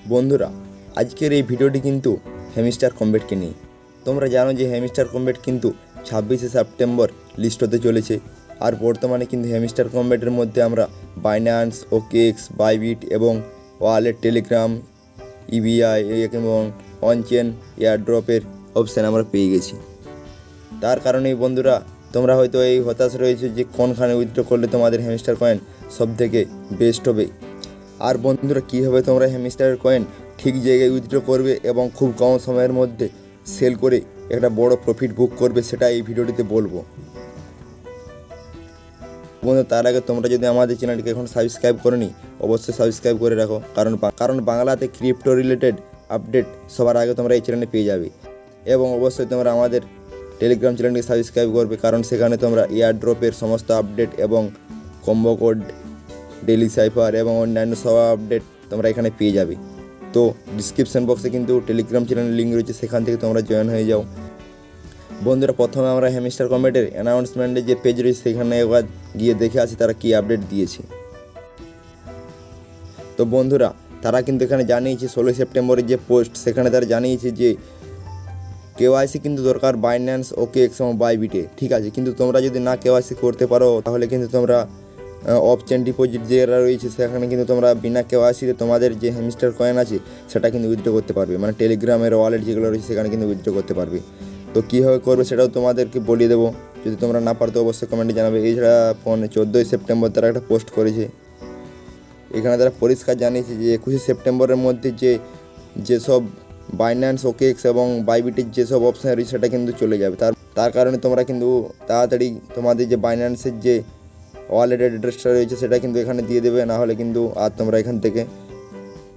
বন্ধুরা, আজকের এই ভিডিওটি কিন্তু হ্যামস্টার কম্বেটকে নিয়ে। তোমরা জানো যে হ্যামস্টার কম্বেট কিন্তু 26শে সেপ্টেম্বর লিস্ট হতে চলেছে। আর বর্তমানে কিন্তু হ্যামস্টার কম্বেটের মধ্যে আমরা বাইন্যান্স, ওকেএক্স, বাইবিট এবং ওয়ালেট, টেলিগ্রাম, ইবিআই এবং অনচেন এয়ারড্রপের অপশান আমরা পেয়ে গেছি। তার কারণেই বন্ধুরা, তোমরা হয়তো এই হতাশ রয়েছে যে কোনখানে উইথড্র করলে তোমাদের হ্যামস্টার কয়েন সবথেকে বেস্ট হবে। আর বন্ধুরা, কীভাবে তোমরা হ্যামস্টারের কয়েন ঠিক জায়গায় উইথড্র করবে এবং খুব কম সময়ের মধ্যে সেল করে একটা বড় প্রফিট বুক করবে, সেটা এই ভিডিওটিতে বলবো। বন্ধু, তার আগে তোমরা যদি আমাদের চ্যানেলটিকে এখন সাবস্ক্রাইব করোনি, অবশ্যই সাবস্ক্রাইব করে রাখো, কারণ বাংলাতে ক্রিপ্টো রিলেটেড আপডেট সবার আগে তোমরা এই চ্যানেলে পেয়ে যাবে। এবং অবশ্যই তোমরা আমাদের টেলিগ্রাম চ্যানেলটিকে সাবস্ক্রাইব করবে, কারণ সেখানে তোমরা এয়ারড্রপের সমস্ত আপডেট এবং কম্বো কোড, ডেলি সাইফার এবং অন্যান্য সব আপডেট তোমরা এখানে পেয়ে যাবে। তো ডিসক্রিপশন বক্সে কিন্তু টেলিগ্রাম চ্যানেলের লিঙ্ক রয়েছে, সেখান থেকে তোমরা জয়েন হয়ে যাও। বন্ধুরা, প্রথমে আমরা হ্যামস্টার কম্বেটের অ্যানাউন্সমেন্টের যে পেজ রয়েছে সেখানে একবার গিয়ে দেখে আসি তারা কী আপডেট দিয়েছে। তো বন্ধুরা, তারা কিন্তু এখানে জানিয়েছে 16 সেপ্টেম্বরের যে পোস্ট, সেখানে তারা জানিয়েছে যে কেওয়াইসি কিন্তু দরকার বাইন্যান্স, ওকেএক্স এবং বাইবিটে, ঠিক আছে। কিন্তু তোমরা যদি না কেওয়াইসি করতে পারো তাহলে কিন্তু তোমরা অফ চেন ডিপোজিট যেটা রয়েছে সেখানে কিন্তু তোমরা বিনা কেওয়াইসিতে তোমাদের যে হ্যামস্টার কয়েন আছে সেটা কিন্তু উইথড্র করতে পারবে, মানে টেলিগ্রামের ওয়ালেট যেগুলো রয়েছে সেখানে কিন্তু উইথড্র করতে পারবে। তো কীভাবে করবে সেটাও তোমাদেরকে বলিয়ে দেবো। যদি তোমরা না পারো তো অবশ্যই কমেন্টে জানাবে। এছাড়া 14 সেপ্টেম্বর তারা একটা পোস্ট করেছে, এখানে তারা পরিষ্কার জানিয়েছে যে 21 সেপ্টেম্বরের মধ্যে যেসব বাইন্যান্স, ওকেএক্স এবং বাইবিটের যেসব অপশান রয়েছে সেটা কিন্তু চলে যাবে। তার কারণে তোমরা কিন্তু তাড়াতাড়ি তোমাদের যে বাইন্যান্সের যে ওয়ালেটের অ্যাড্রেসটা রয়েছে সেটা কিন্তু এখানে দিয়ে দেবে, না হলে কিন্তু আর তোমরা এখান থেকে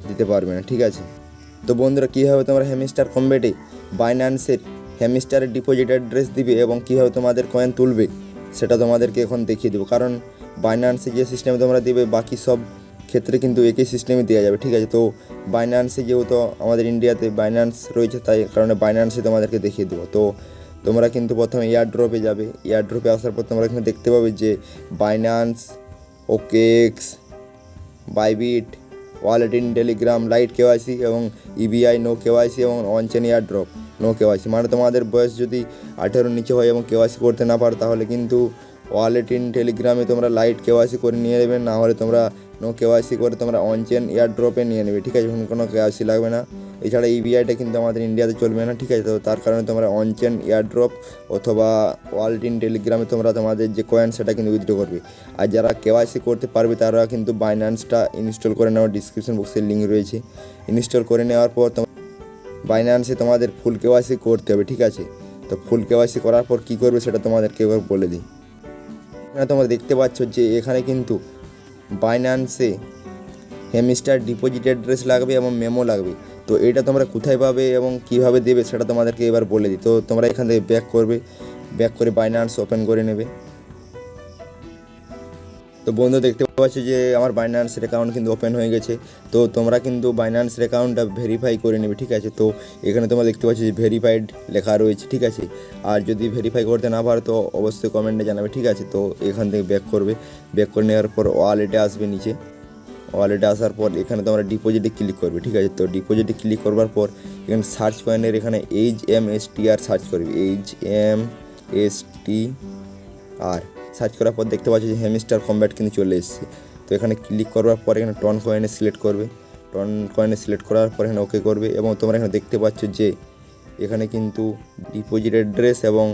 দিতে পারবে না, ঠিক আছে। তো বন্ধুরা, কীভাবে তোমরা হ্যামস্টার কম্বেটে বাইন্যান্সের হ্যামস্টারের ডিপোজিট অ্যাড্রেস দিবে এবং কীভাবে তোমাদের কয়েন তুলবে সেটা তোমাদেরকে এখন দেখিয়ে দেবো। কারণ বাইন্যান্সে যে সিস্টেমে তোমরা দিবে বাকি সব ক্ষেত্রে কিন্তু একই সিস্টেমে দেওয়া যাবে, ঠিক আছে। তো বাইন্যান্সে যেহেতু আমাদের ইন্ডিয়াতে বাইন্যান্স রয়েছে, তাই কারণে বাইন্যান্সে তোমাদেরকে দেখিয়ে দেবো। তো তোমরা কিন্তু প্রথমে এয়ারড্রপে যাবে। এয়ারড্রপে আসার পর তোমরা এখানে দেখতে পাবে যে Binance, OKX, Bybit, wallet in Telegram, light KYC এবং ইবিআই নো কেওয়াইসি এবং অনচেন এয়ারড্রপ নো কেওয়াইসি। মানে তোমাদের বয়স যদি 18 নিচে হয় এবং কেওয়াইসি করতে না পারো তাহলে কিন্তু ওয়ালেট ইন টেলিগ্রামে তোমরা লাইট কেওয়াইসি করে নিয়ে নেবে, না হলে তোমরা নো কেওয়াইসি করে তোমরা অনচেন এয়ারড্রপে নিয়ে নেবে, ঠিক আছে। কোনো কেওয়াইসি লাগবে না। এছাড়া ইবিআইটা কিন্তু আমাদের ইন্ডিয়াতে চলবে না, ঠিক আছে। তো তার কারণে তোমরা অনচেন এয়ারড্রপ অথবা ওয়ালেট ইন টেলিগ্রামে তোমরা তোমাদের যে কয়েন সেটা কিন্তু উইথড্র করবে। আর যারা কেওয়াইসি করতে পারবে তারা কিন্তু বাইন্যান্সটা ইনস্টল করে নেওয়ার ডিসক্রিপশন বক্সে লিঙ্ক রয়েছে। ইনস্টল করে নেওয়ার পর বাইন্যান্সে তোমাদের ফুল কেওয়াইসি করতে হবে, ঠিক আছে। তো ফুল কেওয়াইসি করার পর কী করবে সেটা তোমাদেরকে এবার বলে দিই। এখানে তোমরা দেখতে পাচ্ছ যে এখানে কিন্তু বাইন্যান্সে হ্যামস্টার ডিপোজিট অ্যাড্রেস লাগবে এবং মেমো লাগবে। তো এটা তোমরা কোথায় পাবে এবং কীভাবে দেবে সেটা তোমাদেরকে এবার বলে দিই। তো তোমরা এখান থেকে ব্যাক করে বাইন্যান্স ওপেন করে নেবে। তো বন্ধু, দেখতে পাচ্ছি যে আমার বাইন্যান্সের অ্যাকাউন্ট কিন্তু ওপেন হয়ে গেছে। তো তোমরা কিন্তু বাইন্যান্সের অ্যাকাউন্টটা ভেরিফাই করে নেবে, ঠিক আছে। তো এখানে তোমরা দেখতে পাচ্ছি যে ভেরিফাইড লেখা রয়েছে, ঠিক আছে। আর যদি ভেরিফাই করতে না পারো তো অবশ্যই কমেন্টে জানাবে, ঠিক আছে। তো এখান থেকে ব্যাক করে নেওয়ার পর ওয়ালেটে আসবে। নিচে ওয়ালেটে আসার পর এখানে তোমরা ডিপোজিটে ক্লিক করবে, ঠিক আছে। তো ডিপোজিটে ক্লিক করবার পর এখানে সার্চ কয়েনের এখানে HMSTR সার্চ করবে, HMSTR সার্চ করার পর দেখতে পাচ্ছি যে হ্যামস্টার কম্বেট কিন্তু চলে এসেছে। তো এখানে ক্লিক করবার পর এখানে টন কয়েনে সিলেক্ট করবে। টন কয়েনে সিলেক্ট করার পর এখানে ওকে করবে এবং তোমরা এখানে দেখতে পাচ্ছ যে এখানে কিন্তু ডিপোজিট অ্যাড্রেস এবং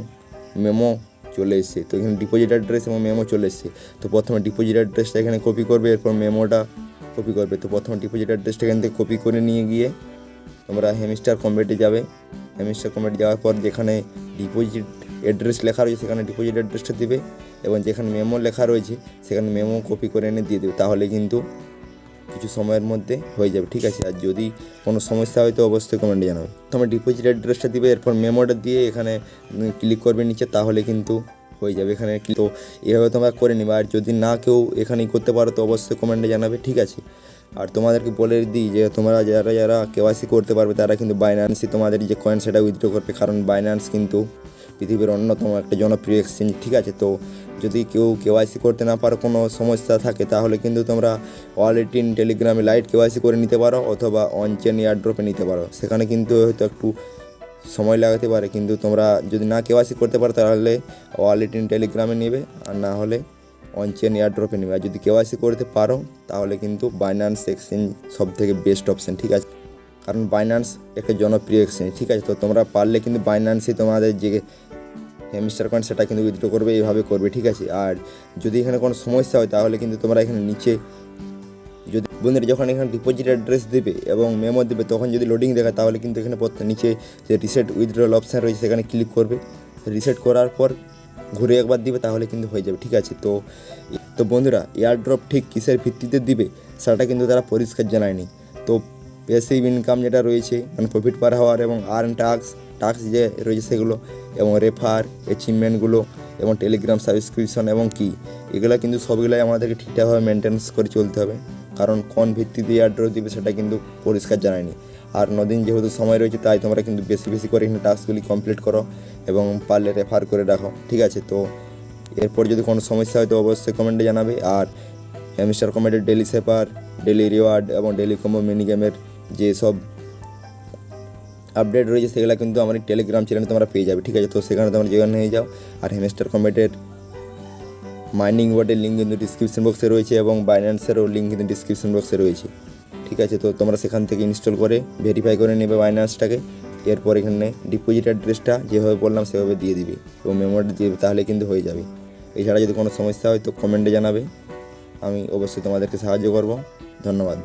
মেমো চলে এসেছে। তো এখানে ডিপোজিট অ্যাড্রেস এবং মেমো চলে এসেছে। তো প্রথমে ডিপোজিট অ্যাড্রেসটা এখানে কপি করবে, এরপর মেমোটা কপি করবে। তো প্রথমে ডিপোজিট অ্যাড্রেসটা এখান থেকে কপি করে নিয়ে গিয়ে তোমরা হ্যামস্টার কম্বেটে যাবে। হ্যামস্টার কম্বেটে যাওয়ার পর যেখানে ডিপোজিট অ্যাড্রেস লেখা রয়েছে সেখানে ডিপোজিট অ্যাড্রেসটা দিবে এবং যেখানে মেমো লেখা রয়েছে সেখানে মেমো কপি করে এনে দিয়ে দেবে। তাহলে কিন্তু কিছু সময়ের মধ্যে হয়ে যাবে, ঠিক আছে। আর যদি কোনো সমস্যা হয় তো অবশ্যই কমেন্টে জানাবে। তোমরা ডিপোজিট অ্যাড্রেসটা দিবে, এরপর মেমোটা দিয়ে এখানে ক্লিক করবে নিচে, তাহলে কিন্তু হয়ে যাবে এখানে। তো এভাবে তোমরা করে নিবে। আর যদি না কেউ এখানেই করতে পারো তো অবশ্যই কমেন্টে জানাবে, ঠিক আছে। আর তোমাদেরকে বলে দিই যে তোমরা যারা কেওয়াইসি করতে পারবে তারা কিন্তু বাইন্যান্সে তোমাদের যে কয়েন সেটা উইথড্র করবে, কারণ বাইন্যান্স কিন্তু পৃথিবীর অন্যতম একটা জনপ্রিয় এক্সচেঞ্জ, ঠিক আছে। তো যদি কেউ কেওয়াইসি করতে না পারো, কোনো সমস্যা থাকে, তাহলে কিন্তু তোমরা ওয়ালেট ইন টেলিগ্রামে লাইট কেওয়াইসি করে নিতে পারো অথবা অন চেন এয়ারড্রপে নিতে পারো। সেখানে কিন্তু হয়তো একটু সময় লাগাতে পারে, কিন্তু তোমরা যদি না কেওয়াইসি করতে পারো তাহলে ওয়ালেট ইন টেলিগ্রামে নেবে, আর না হলে অন চেন এয়ারড্রপে নেবে। আর যদি কেওয়াইসি করতে পারো তাহলে কিন্তু বাইন্যান্স এক্সচেঞ্জ সবথেকে বেস্ট অপশান, ঠিক আছে? কারণ বাইন্যান্স একটা জনপ্রিয় এক্সচেঞ্জ, ঠিক আছে? তো তোমরা পারলে কিন্তু বাইন্যান্সই তোমাদের যে হ্যামস্টার কয়েন সেটা কিন্তু উইথড্র করবে, এইভাবে করবে, ঠিক আছে? আর যদি এখানে কোনো সমস্যা হয় তাহলে কিন্তু তোমরা এখানে নিচে যদি বন্ধুরা যখন এখানে ডিপোজিট অ্যাড্রেস দেবে এবং মেমো দেবে, তখন যদি লোডিং দেখায় তাহলে কিন্তু এখানে নিচে যে রিসেট উইথড্রল অপশান রয়েছে সেখানে ক্লিক করবে। রিসেট করার পর ঘুরে একবার দিবে, তাহলে কিন্তু হয়ে যাবে, ঠিক আছে? তো বন্ধুরা, এয়ারড্রপ ঠিক কিসের ভিত্তিতে দিবে সেটা কিন্তু তারা পরিষ্কার জানায়নি। তো প্যাসিভ ইনকাম যেটা রয়েছে, মানে প্রফিট পার হওয়ার এবং আর্ন টাস্ক যে রয়েছে সেগুলো, এবং রেফার অ্যাচিভমেন্টগুলো, এবং টেলিগ্রাম সাবস্ক্রিপশন এবং কি, এগুলো কিন্তু সবগুলোই আমাদেরকে ঠিকঠাকভাবে মেনটেন্স করে চলতে হবে। কারণ কোন ভিত্তিতে এয়ারড্রপ দিবে সেটা কিন্তু পরিষ্কার জানায়নি। আর 9 দিন যেহেতু সময় রয়েছে, তাই তোমরা কিন্তু বেশি বেশি করে এখানে টাস্কগুলি কমপ্লিট করো এবং পারলে রেফার করে রাখো, ঠিক আছে? তো এরপর যদি কোনো সমস্যা হয় তো অবশ্যই কমেন্টে জানাবে। আর হ্যামস্টার কমেন্টের ডেলি সেপার, ডেলি রিওয়ার্ড এবং ডেলি কম্বো মিনি গেমের যে সব আপডেট রয়েছে সেগুলো কিন্তু আমার টেলিগ্রাম চ্যানেলে তোমরা পেয়ে যাবে, ঠিক আছে? তো সেখানে তোমরা যেখানে নিয়ে যাও। আর হ্যামস্টার কমেন্টের মাইনিং ওয়ার্ডের লিঙ্ক কিন্তু ডিসক্রিপশন বক্সে রয়েছে এবং বাইন্যান্সেরও লিঙ্ক কিন্তু ডিসক্রিপশন বক্সে রয়েছে, ঠিক আছে? তো তোমরা সেখান থেকে ইনস্টল করে ভেরিফাই করে নেবে বাইন্যান্সটাকে। এরপর এখানে ডিপোজিট অ্যাড্রেসটা যেভাবে বললাম সেভাবে দিয়ে দিবে এবং মেমোটা দিয়ে তাহলে কিন্তু হয়ে যাবে। এছাড়া যদি কোনো সমস্যা হয় তো কমেন্টে জানাবে, আমি অবশ্যই তোমাদেরকে সাহায্য করব। ধন্যবাদ।